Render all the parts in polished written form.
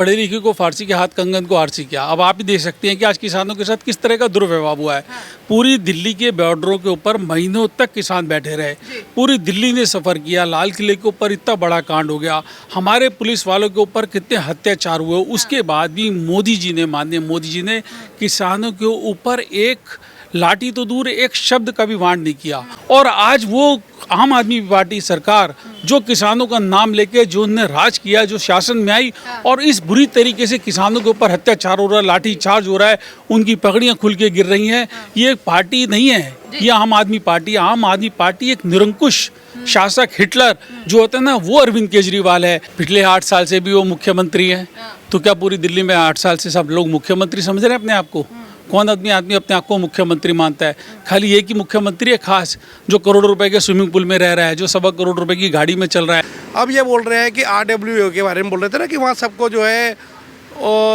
पढ़े लिखे को फारसी के हाथ कंगन को आरसी किया। अब आप ही देख सकते हैं कि आज किसानों के साथ किस तरह का दुर्व्यवहार हुआ है। पूरी दिल्ली के बॉर्डरों के ऊपर महीनों तक किसान बैठे रहे, पूरी दिल्ली ने सफ़र किया, लाल किले के ऊपर इतना बड़ा कांड हो गया, हमारे पुलिस वालों के ऊपर कितने अत्याचार हुए, उसके बाद भी मोदी जी ने, माननीय मोदी जी ने किसानों के ऊपर एक लाठी तो दूर एक शब्द का भी वांट नहीं किया। और आज वो आम आदमी पार्टी सरकार जो किसानों का नाम लेके जो उन्होंने राज किया, जो शासन में आई और इस बुरी तरीके से किसानों के ऊपर अत्याचार हो रहा है, लाठी चार्ज हो रहा है, उनकी पगड़ियां खुल के गिर रही हैं। ये एक पार्टी नहीं है, ये आम आदमी पार्टी। आम आदमी पार्टी एक निरंकुश शासक हिटलर जो होता है ना, वो अरविंद केजरीवाल है। पिछले 8 साल से भी वो मुख्यमंत्री हैं। तो क्या पूरी दिल्ली में 8 साल से सब लोग मुख्यमंत्री समझ रहे हैं अपने आप को? कौन आदमी अपने आप को मुख्यमंत्री मानता है? खाली एक ही मुख्यमंत्री है खास, जो करोड़ों रुपए के स्विमिंग पूल में रह रहा है, जो 1.25 करोड़ रुपए की गाड़ी में चल रहा है। अब ये बोल रहे हैं कि RWA के बारे में बोल रहे थे ना कि वहाँ सबको जो है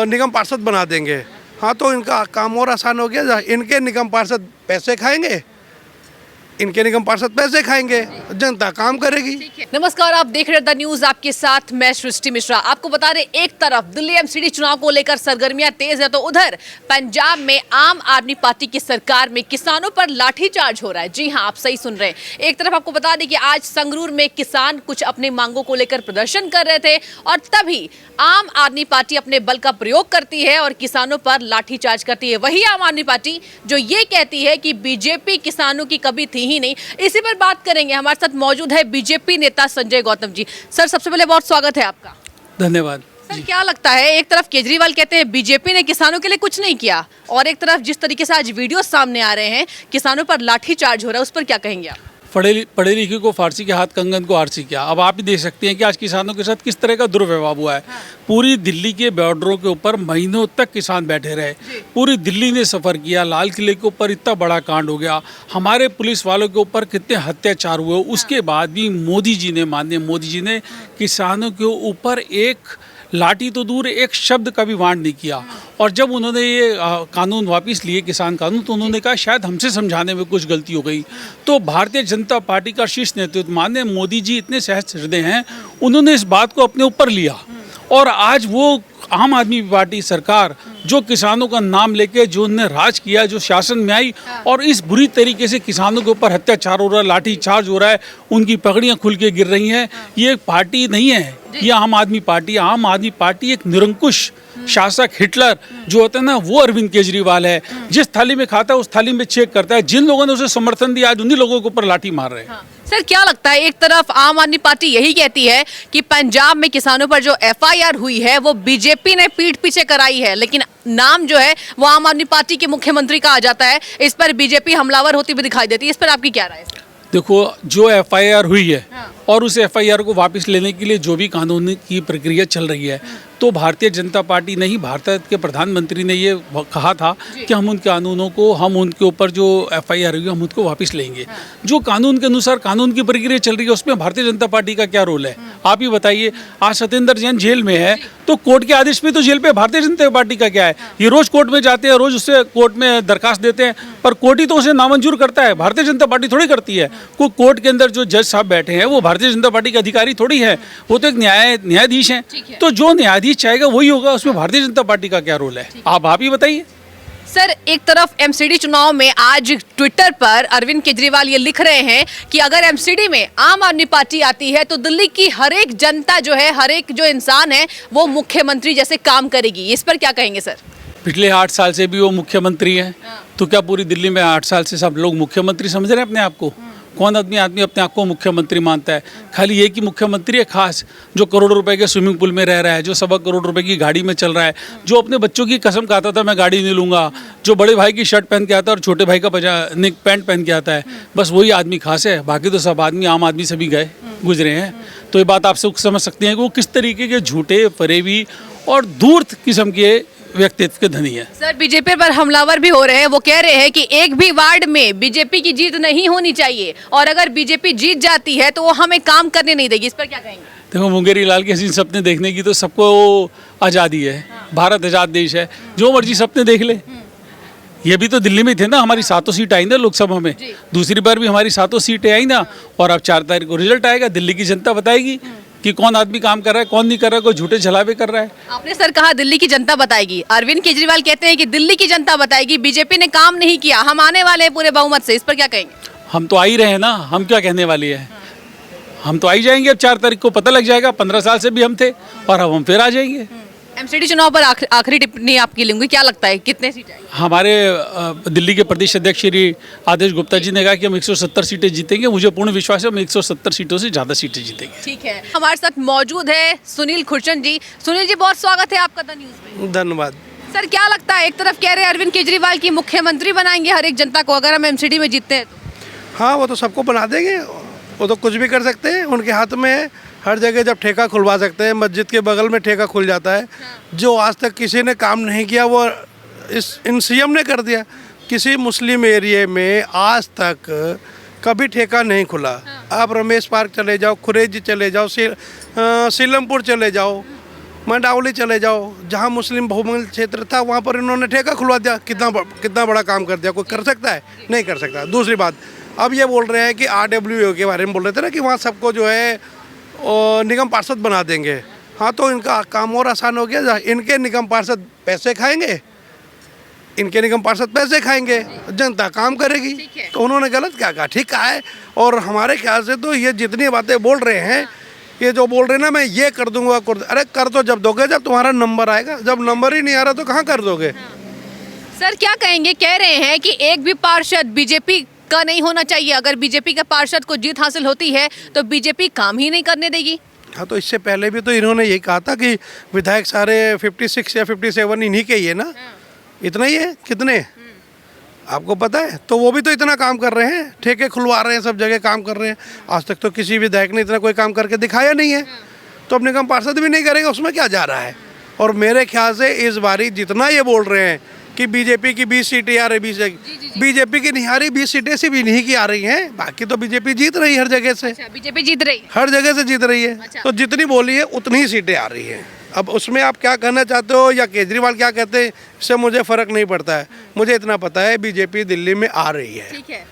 निगम पार्षद बना देंगे। हाँ, तो इनका काम और आसान हो गया। इनके निगम पार्षद पैसे खाएंगे, इनके निगम पार्षद पैसे खाएंगे, जनता काम करेगी। नमस्कार, आप देख रहे हैं द न्यूज, आपके साथ मैं सृष्टि मिश्रा। आपको बता दें, एक तरफ दिल्ली MCD चुनाव को लेकर सरगर्मियां तेज है, तो उधर पंजाब में आम आदमी पार्टी की सरकार में किसानों पर लाठीचार्ज हो रहा है। जी हां, आप सही सुन रहे हैं। एक तरफ आपको बता दें कि आज संगरूर में किसान कुछ अपनी मांगों को लेकर प्रदर्शन कर रहे थे और तभी आम आदमी पार्टी अपने बल का प्रयोग करती है और किसानों पर लाठीचार्ज करती है। वही आम आदमी पार्टी जो ये कहती है कि बीजेपी किसानों की कभी थी ही नहीं। इसी पर बात करेंगे। हमारे साथ मौजूद है बीजेपी नेता संजय गौतम जी। सर, सबसे पहले बहुत स्वागत है आपका। धन्यवाद। सर, क्या लगता है, एक तरफ केजरीवाल कहते हैं बीजेपी ने किसानों के लिए कुछ नहीं किया और एक तरफ जिस तरीके से आज वीडियो सामने आ रहे हैं किसानों पर लाठीचार्ज हो रहा है, उस पर क्या कहेंगे आप? पढ़े लिखे को फारसी के हाथ कंगन को आरसी किया। अब आप ही देख सकते हैं कि आज किसानों के साथ किस तरह का दुर्व्यवहार हुआ है। पूरी दिल्ली के बॉर्डरों के ऊपर महीनों तक किसान बैठे रहे, पूरी दिल्ली ने सफ़र किया, लाल किले के ऊपर इतना बड़ा कांड हो गया, हमारे पुलिस वालों के ऊपर कितने अत्याचार हुए, उसके बाद भी मोदी जी ने, माननीय मोदी जी ने किसानों के ऊपर एक लाठी तो दूर एक शब्द का भी वांट नहीं किया। और जब उन्होंने ये कानून वापस लिए, किसान कानून, तो उन्होंने कहा शायद हमसे समझाने में कुछ गलती हो गई। तो भारतीय जनता पार्टी का शीर्ष नेतृत्व, माननीय मोदी जी इतने सहज हृदय हैं, उन्होंने इस बात को अपने ऊपर लिया और आज वो आम आदमी पार्टी सरकार जो किसानों का नाम लेके जो उन्होंने राज किया, जो शासन में आई और इस बुरी तरीके से किसानों के ऊपर अत्याचार हो रहा है, लाठी चार्ज हो रहा है, उनकी पगड़ियां खुल के गिर रही हैं। ये एक पार्टी नहीं है, ये आम आदमी पार्टी। आम आदमी पार्टी एक निरंकुश शासक हिटलर जो होता है ना, वो अरविंद केजरीवाल है। जिस थाली में खाता है उस थाली में चेक करता है। जिन लोगों ने उसे समर्थन दिया आज उन्हीं लोगों के ऊपर लाठी मार रहे हैं। सर, क्या लगता है, एक तरफ आम आदमी पार्टी यही कहती है कि पंजाब में किसानों पर जो FIR हुई है वो बीजेपी ने पीठ पीछे कराई है, लेकिन नाम जो है वो आम आदमी पार्टी के मुख्यमंत्री का आ जाता है, इस पर बीजेपी हमलावर होती हुई दिखाई देती है। इस पर आपकी क्या राय है? देखो, जो FIR हुई है और उस FIR को वापस लेने के लिए जो भी कानून की प्रक्रिया चल रही है, तो भारतीय जनता पार्टी ने ही, भारत के प्रधानमंत्री ने ये कहा था कि हम उन कानूनों को, हम उनके ऊपर जो FIR हुई हम उनको वापस लेंगे। जो कानून के अनुसार कानून की प्रक्रिया चल रही है उसमें भारतीय जनता पार्टी का क्या रोल है, आप ही बताइए। आज सत्येंद्र जैन जेल में है तो कोर्ट के आदेश पे तो जेल पे भारतीय जनता पार्टी का क्या है? ये रोज कोर्ट में जाते हैं, रोज उससे कोर्ट में दरखास्त देते हैं, पर कोर्ट ही तो उसे नामंजूर करता है, भारतीय जनता पार्टी थोड़ी करती है। को कोर्ट के अंदर जो जज साहब बैठे हैं वो भारतीय जनता पार्टी के अधिकारी थोड़ी है, वो तो एक न्यायाधीश हैं। तो जो न्यायाधीश चाहेगा वही होगा, उसमें भारतीय जनता पार्टी का क्या रोल है, आप ही बताइए। सर, एक तरफ MCD चुनाव में आज ट्विटर पर अरविंद केजरीवाल ये लिख रहे हैं कि अगर MCD में आम आदमी पार्टी आती है तो दिल्ली की हर एक जनता जो है, हर एक जो इंसान है वो मुख्यमंत्री जैसे काम करेगी। इस पर क्या कहेंगे सर? पिछले 8 साल से भी वो मुख्यमंत्री हैं, तो क्या पूरी दिल्ली में 8 साल से सब लोग मुख्यमंत्री समझ रहे हैं अपने आप को? कौन आदमी अपने आप को मुख्यमंत्री मानता है? खाली एक ही मुख्यमंत्री है खास, जो करोड़ों रुपए के स्विमिंग पूल में रह रहा है, जो 1.25 करोड़ रुपए की गाड़ी में चल रहा है, जो अपने बच्चों की कसम खाता था मैं गाड़ी नहीं लूँगा, जो बड़े भाई की शर्ट पहन के आता है और छोटे भाई का पैंट पहन के आता है, बस वही आदमी खास है। बाकी तो सब आदमी आम आदमी से भी गए गुजरे हैं। तो ये बात आप सब समझ सकते हैं कि वो किस तरीके के झूठे, फरेबी और धूर्त किस्म के व्यक्तित्व के धनी है। सर, बीजेपी पर हमलावर भी हो रहे हैं। वो कह रहे हैं कि एक भी वार्ड में बीजेपी की जीत नहीं होनी चाहिए और अगर बीजेपी जीत जाती है तो वो हमें काम करने नहीं देगी। इस पर क्या कहेंगे? देखो, मुंगेरी लाल के हसीन सपने देखने की तो सबको आज़ादी है। भारत आज़ाद देश है, जो मर्जी सपने देख ले। ये भी तो दिल्ली में थे ना, हमारी 7 सीट आई ना लोकसभा में, दूसरी बार भी हमारी 7 सीटें आई ना, और अब 4 तारीख को रिजल्ट आएगा, दिल्ली की जनता बताएगी कि कौन आदमी काम कर रहा है, कौन नहीं कर रहा है, कोई झूठे झलावे कर रहा है। आपने सर कहा दिल्ली की जनता बताएगी, अरविंद केजरीवाल कहते हैं कि दिल्ली की जनता बताएगी, बीजेपी ने काम नहीं किया, हम आने वाले हैं पूरे बहुमत से, इस पर क्या कहेंगे? हम तो आ ही रहे हैं ना, हम क्या कहने वाली है, हम तो आ ही जाएंगे। अब 4 तारीख को पता लग जाएगा, 15 साल से भी हम थे और अब हम फिर आ जाएंगे। एमसीडी चुनाव पर आखिरी टिप्पणी आपकी लूंगी, क्या लगता है कितने सीट आएंगे? हमारे दिल्ली के प्रदेश अध्यक्ष श्री आदेश गुप्ता जी ने कहा कि हम 170 सीटें जीतेंगे। मुझे पूर्ण विश्वास है हम 170 सीटों से ज़्यादा सीटें जीतेंगे। ठीक है, हमारे साथ मौजूद है सुनील खुर्चन जी। सुनील जी, बहुत स्वागत है आपका द न्यूज़ में। धन्यवाद। सर, क्या लगता है, एक तरफ कह रहे हैं अरविंद केजरीवाल की मुख्यमंत्री बनाएंगे हर एक जनता को अगर हम एमसीडी में जीतते हैं तो? हाँ, वो तो सबको बना देंगे, वो तो कुछ भी कर सकते हैं, उनके हाथ में है। हर जगह जब ठेका खुलवा सकते हैं, मस्जिद के बगल में ठेका खुल जाता है। जो आज तक किसी ने काम नहीं किया वो इन सीएम ने कर दिया। किसी मुस्लिम एरिया में आज तक कभी ठेका नहीं खुला। आप रमेश पार्क चले जाओ, खुरेजी चले जाओ, सीलमपुर चले जाओ, मंडावली चले जाओ, जहाँ मुस्लिम बहुमूल्य क्षेत्र था वहाँ पर इन्होंने ठेका खुलवा दिया। कितना बड़ा काम कर दिया। कोई कर सकता है? नहीं कर सकता। दूसरी बात, अब ये बोल रहे हैं कि RWA के बारे में बोल रहे थे ना कि वहाँ सबको जो है निगम पार्षद बना देंगे। हाँ, तो इनका काम और आसान हो गया। इनके निगम पार्षद पैसे खाएंगे, इनके निगम पार्षद पैसे खाएंगे, जनता काम करेगी। तो उन्होंने गलत क्या कहा? ठीक कहा है। और हमारे ख्याल से तो ये जितनी बातें बोल रहे हैं, ये जो बोल रहे हैं ना, मैं ये कर दूंगा, अरे कर तो जब दोगे जब तुम्हारा नंबर आएगा। जब नंबर ही नहीं आ रहा तो कहाँ कर दोगे? सर, क्या कहेंगे, कह रहे हैं कि एक भी पार्षद बीजेपी का नहीं होना चाहिए, अगर बीजेपी के पार्षद को जीत हासिल होती है तो बीजेपी काम ही नहीं करने देगी। हाँ, तो इससे पहले भी तो इन्होंने यही कहा था कि विधायक सारे 56 या 57 इन्हीं के ही है ना। इतना ही है, कितने आपको पता है? तो वो भी तो इतना काम कर रहे हैं, ठेके खुलवा रहे हैं, सब जगह काम कर रहे हैं। आज तक तो किसी विधायक ने इतना कोई काम करके दिखाया नहीं है। तो अब निगम पार्षद भी नहीं करेगा, उसमें क्या जा रहा है? और मेरे ख्याल से इस बारी जितना ये बोल रहे हैं कि बीजेपी की 20 सीटें आ रही, बीजेपी की नहीं आ रही, 20 सीटें सिर्फ इन्हीं की आ रही हैं। बाकी तो बीजेपी जीत रही है हर जगह से। अच्छा, बीजेपी जीत रही है, हर जगह से जीत रही है। अच्छा। तो जितनी बोली है उतनी ही सीटें आ रही हैं। अब उसमें आप क्या कहना चाहते हो या केजरीवाल क्या कहते हैं, इससे मुझे फ़र्क नहीं पड़ता है। मुझे इतना पता है बीजेपी दिल्ली में आ रही है। ठीक है।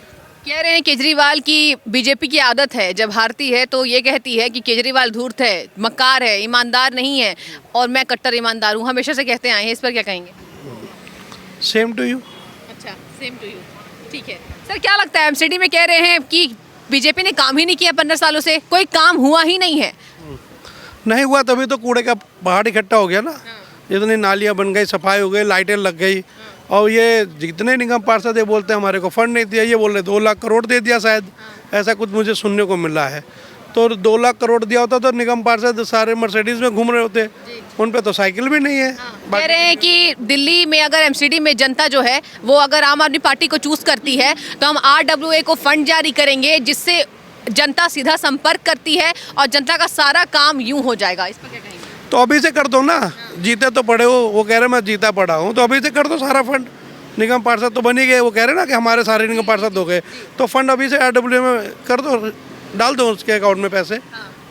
कह रहे हैं केजरीवाल की बीजेपी की आदत है, जब हारती है तो ये कहती है कि केजरीवाल धूर्त है, मक्कार है, ईमानदार नहीं है, और मैं कट्टर ईमानदार हूँ, हमेशा से कहते आए हैं। इस पर क्या कहेंगे? Same to you. अच्छा, सेम टू यू। ठीक है सर, क्या लगता है, एमसीडी में कह रहे हैं कि बीजेपी ने काम ही नहीं किया 15 सालों से, कोई काम हुआ ही नहीं है। नहीं हुआ तभी तो कूड़े का पहाड़ इकट्ठा हो गया ना। जितनी नालियाँ बन गई, सफाई हो गई, लाइटें लग गई। और ये जितने निगम पार्षद है बोलते हैं हमारे को फंड नहीं दिया, ये बोल रहे 2 लाख करोड़ दे दिया शायद, ऐसा कुछ मुझे सुनने को मिला है। तो 2 लाख करोड़ दिया होता तो निगम पार्षद सारे मर्सिडीज में घूम रहे होते, उन पे तो साइकिल भी नहीं है। कह रहे हैं कि दिल्ली में अगर एमसीडी में जनता जो है वो अगर आम आदमी पार्टी को चूज करती है तो हम RWA को फंड जारी करेंगे, जिससे जनता सीधा संपर्क करती है और जनता का सारा काम यूं हो जाएगा। इस पर क्या कहेंगे? तो अभी से कर दो ना, जीते तो पड़े हो, वो कह रहे मैं जीता पड़ा हूँ, तो अभी से कर दो सारा फंड। निगम पार्षद तो बन ही गए, वो कह रहे ना कि हमारे सारे निगम पार्षद हो गए, तो फंड अभी से RWA में कर दो, डाल दो उसके अकाउंट में पैसे,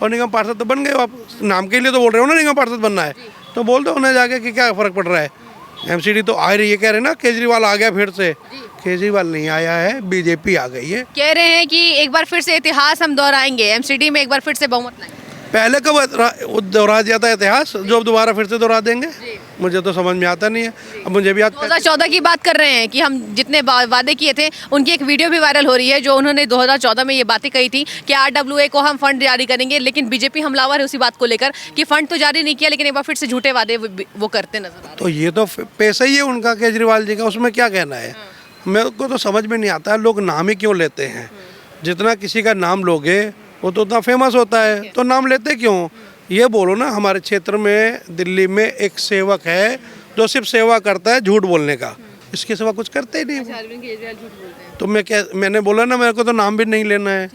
और निगम पार्षद तो बन गए। आप नाम के लिए तो बोल रहे हो ना निगम पार्षद बनना है, तो बोल दो उन्हें जाके कि क्या फ़र्क पड़ रहा है। एमसीडी तो आ रही है, कह रहे ना केजरीवाल आ गया फिर से। केजरीवाल नहीं आया है, बीजेपी आ गई है। कह रहे हैं कि एक बार फिर से इतिहास हम दोहराएंगे, एमसीडी में एक बार फिर से बहुमत लाएंगे। पहले कब दोहरा दिया था इतिहास, जो अब दोबारा फिर से दोहरा देंगे? मुझे तो समझ में आता नहीं है। अब मुझे भी याद 2014 की बात कर रहे हैं कि हम जितने वादे किए थे, उनकी एक वीडियो भी वायरल हो रही है जो उन्होंने 2014 में ये बातें कही थी कि RWA को हम फंड जारी करेंगे, लेकिन बीजेपी हमलावर है उसी बात को लेकर कि फंड तो जारी नहीं किया, लेकिन एक बार फिर से झूठे वादे वो करते नजर आ रहे हैं। तो ये तो पैसा ही है उनका, केजरीवाल जी का, उसमें क्या कहना है? मेरे को तो समझ में नहीं आता लोग नाम ही क्यों लेते हैं। जितना किसी का नाम लोगे वो तो उतना फेमस होता है, तो नाम लेते क्यों? ये बोलो ना, हमारे क्षेत्र में दिल्ली में एक सेवक है जो सिर्फ सेवा करता है झूठ बोलने का, इसके सिवा कुछ करते ही नहीं। तो मैंने बोला ना, मेरे को तो नाम भी नहीं लेना है।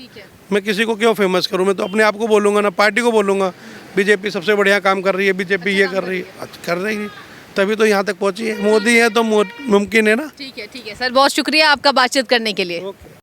मैं किसी को क्यों फेमस करूँ? मैं तो अपने आप को बोलूँगा ना, पार्टी को बोलूँगा बीजेपी सबसे बढ़िया काम कर रही है, बीजेपी ये कर रही है, कर रही है, तभी तो यहाँ तक पहुँची है। मोदी है तो मुमकिन है ना। ठीक है सर, बहुत शुक्रिया आपका बातचीत करने के लिए।